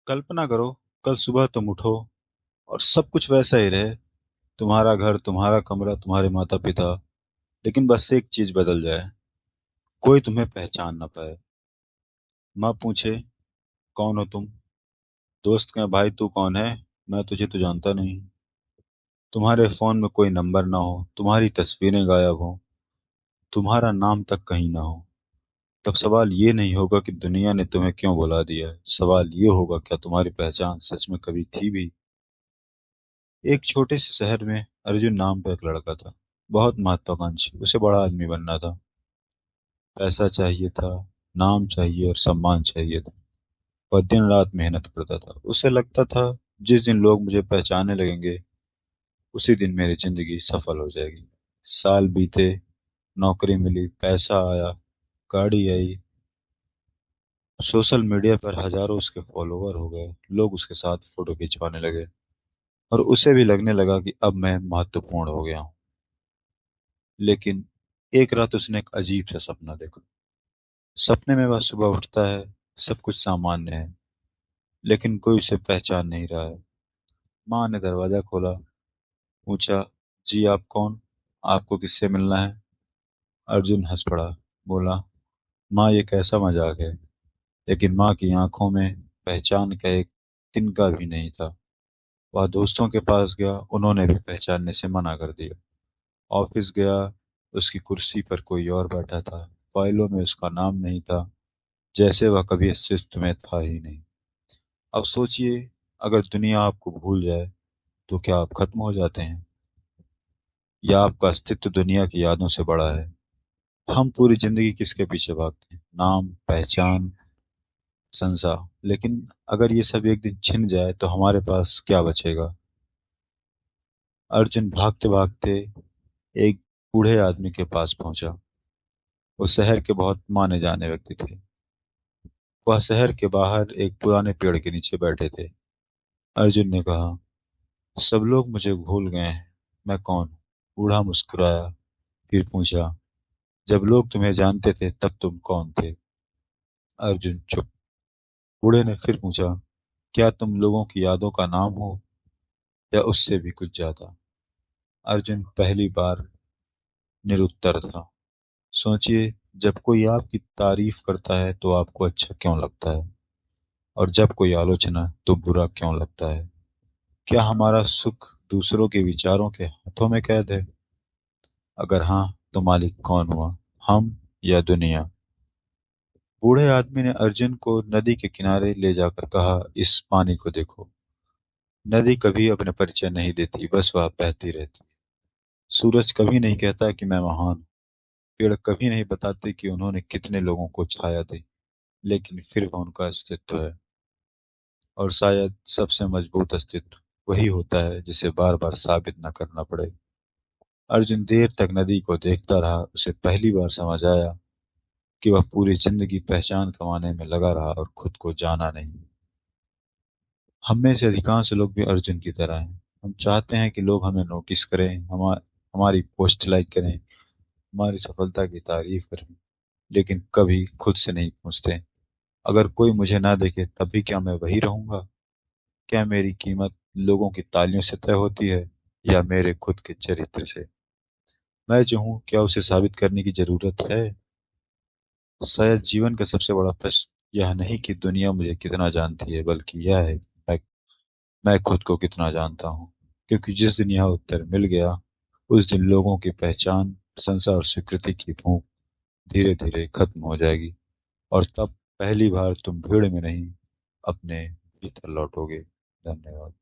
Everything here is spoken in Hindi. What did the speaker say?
कल्पना करो, कल सुबह तुम उठो और सब कुछ वैसा ही रहे। तुम्हारा घर, तुम्हारा कमरा, तुम्हारे माता पिता। लेकिन बस एक चीज बदल जाए। कोई तुम्हें पहचान ना पाए। माँ पूछे, कौन हो तुम? दोस्त कहे, भाई तू कौन है? मैं तुझे तो जानता नहीं। तुम्हारे फोन में कोई नंबर ना हो, तुम्हारी तस्वीरें गायब हो, तुम्हारा नाम तक कहीं ना हो। तब सवाल ये नहीं होगा कि दुनिया ने तुम्हें क्यों बुला दिया है। सवाल ये होगा, क्या तुम्हारी पहचान सच में कभी थी भी? एक छोटे से शहर में अर्जुन नाम का एक लड़का था। बहुत महत्वाकांक्षी, उसे बड़ा आदमी बनना था। पैसा चाहिए था, नाम चाहिए और सम्मान चाहिए था। वह दिन रात मेहनत करता था। उसे लगता था, जिस दिन लोग मुझे पहचानने लगेंगे उसी दिन मेरी जिंदगी सफल हो जाएगी। साल बीते, नौकरी मिली, पैसा आया, गाड़ी आई, सोशल मीडिया पर हजारों उसके फॉलोवर हो गए। लोग उसके साथ फोटो खिंचवाने लगे और उसे भी लगने लगा कि अब मैं महत्वपूर्ण हो गया हूँ। लेकिन एक रात उसने एक अजीब सा सपना देखा। सपने में वह सुबह उठता है, सब कुछ सामान्य है, लेकिन कोई उसे पहचान नहीं रहा है। माँ ने दरवाजा खोला, पूछा, जी आप कौन? आपको किससे मिलना है? अर्जुन हंस पड़ा, बोला, माँ ये कैसा मजाक है? लेकिन माँ की आंखों में पहचान का एक तिनका भी नहीं था। वह दोस्तों के पास गया, उन्होंने भी पहचानने से मना कर दिया। ऑफिस गया, उसकी कुर्सी पर कोई और बैठा था। फाइलों में उसका नाम नहीं था, जैसे वह कभी अस्तित्व में था ही नहीं। अब सोचिए, अगर दुनिया आपको भूल जाए तो क्या आप खत्म हो जाते हैं, या आपका अस्तित्व दुनिया की यादों से बड़ा है? हम पूरी जिंदगी किसके पीछे भागते हैं? नाम, पहचान, संसार। लेकिन अगर ये सब एक दिन छिन जाए तो हमारे पास क्या बचेगा? अर्जुन भागते भागते एक बूढ़े आदमी के पास पहुंचा। वो शहर के बहुत माने जाने व्यक्ति थे। वह शहर के बाहर एक पुराने पेड़ के नीचे बैठे थे। अर्जुन ने कहा, सब लोग मुझे भूल गए हैं, मैं कौन हूँ? बूढ़ा मुस्कुराया, फिर पूछा, जब लोग तुम्हें जानते थे तब तुम कौन थे? अर्जुन चुप। बूढ़े ने फिर पूछा, क्या तुम लोगों की यादों का नाम हो, या उससे भी कुछ ज्यादा? अर्जुन पहली बार निरुत्तर था। सोचिए, जब कोई आपकी तारीफ करता है तो आपको अच्छा क्यों लगता है, और जब कोई आलोचना तो बुरा क्यों लगता है? क्या हमारा सुख दूसरों के विचारों के हाथों में कैद है? अगर हाँ, तो मालिक कौन हुआ, हम या दुनिया? बूढ़े आदमी ने अर्जुन को नदी के किनारे ले जाकर कहा, इस पानी को देखो। नदी कभी अपने परिचय नहीं देती, बस वह बहती रहती। सूरज कभी नहीं कहता कि मैं महान हूं। पेड़ कभी नहीं बताते कि उन्होंने कितने लोगों को छाया दी, लेकिन फिर वह उनका अस्तित्व है। और शायद सबसे मजबूत अस्तित्व वही होता है जिसे बार बार साबित न करना पड़े। अर्जुन देर तक नदी को देखता रहा। उसे पहली बार समझ आया कि वह पूरी जिंदगी पहचान कमाने में लगा रहा और खुद को जाना नहीं। हम में से अधिकांश लोग भी अर्जुन की तरह हैं। हम चाहते हैं कि लोग हमें नोटिस करें, हमारी पोस्ट लाइक करें, हमारी सफलता की तारीफ करें, लेकिन कभी खुद से नहीं पूछते, अगर कोई मुझे ना देखे तब भी क्या मैं वही रहूंगा? क्या मेरी कीमत लोगों की तालियों से तय होती है, या मेरे खुद के चरित्र से? मैं जो हूँ, क्या उसे साबित करने की जरूरत है? शायद जीवन का सबसे बड़ा प्रश्न यह नहीं कि दुनिया मुझे कितना जानती है, बल्कि यह है कि मैं खुद को कितना जानता हूँ। क्योंकि जिस दिन यह उत्तर मिल गया, उस दिन लोगों की पहचान, प्रशंसा और स्वीकृति की भूख धीरे धीरे खत्म हो जाएगी। और तब पहली बार तुम भीड़ में नहीं, अपने भीतर लौटोगे। धन्यवाद।